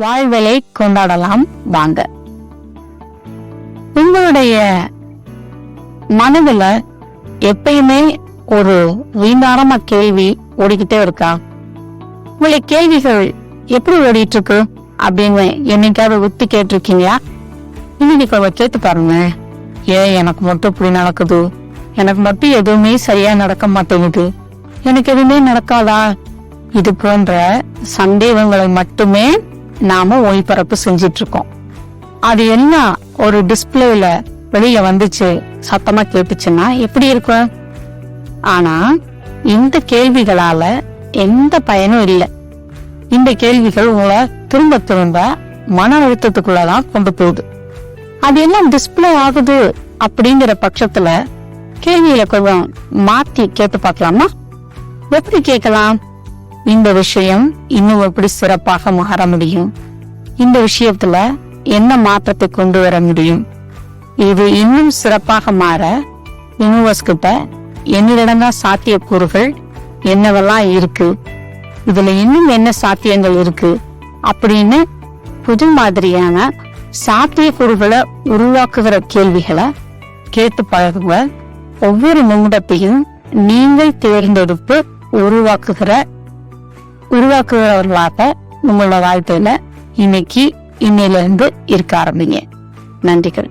வாழ்வலை கொண்டாடலாம் வாங்க. உங்களுடைய மனதுல எப்பயுமே ஒரு வீணாரமா கேள்வி ஓடிக்கிட்டே இருக்கா? உங்களுடைய கேள்விகள் எப்படி ஓடிட்டு இருக்கு அப்படின்னு என்னைக்காவது விட்டு கேட்டிருக்கீங்களா? இன்னைக்கு கேட்டு பாருங்க. ஏன் எனக்கு மட்டும் இப்படி நடக்குது, எனக்கு மட்டும் எதுவுமே சரியா நடக்க மாட்டேங்குது, எனக்கு எதுவுமே நடக்காதா, இது போன்ற சந்தேகங்களை மட்டுமே நாம ஒளிபரப்பு செஞ்சிட்டு இருக்கோம். அது என்ன ஒரு டிஸ்பிளேல வெளியில வந்துச்சு, சத்தமா கேட்டுச்சுன்னா எப்படி இருக்கும்? ஆனா இந்த கேள்விகளால எந்த பயனும் இல்லை. இந்த கேள்விகள் உங்களை திரும்ப திரும்ப மன அழுத்தத்துக்குள்ளதான் கொண்டு போகுது. அது எல்லாம் டிஸ்பிளே ஆகுது அப்படிங்கிற பட்சத்துல கேள்வியில கொஞ்சம் மாத்தி கேட்டு பார்க்கலாமா? எப்படி கேட்கலாம்? இந்த விஷயம் இன்னும் எப்படி சிறப்பாக மாற முடியும், இந்த விஷயத்துல என்ன மாற்றத்தை கொண்டு வர முடியும், இது இன்னும் சிறப்பாக மாற யூனிவர்ஸ் கிட்ட என்னிடம்தான் சாத்தியக்கூறுகள் என்னவெல்லாம் இருக்கு, இதுல இன்னும் என்ன சாத்தியங்கள் இருக்கு அப்படின்னு புது மாதிரியான சாத்தியக்கூறுகளை உருவாக்குகிற கேள்விகளை கேட்டு பழகுங்க. ஒவ்வொரு நிமிடத்தையும் நீங்கள் தேர்ந்தெடுத்து உருவாக்குகிறவர்களாக உங்களோட வாழ்க்கையில இன்னையில இருந்து இருக்க ஆரம்பிங்க. நன்றிகள்.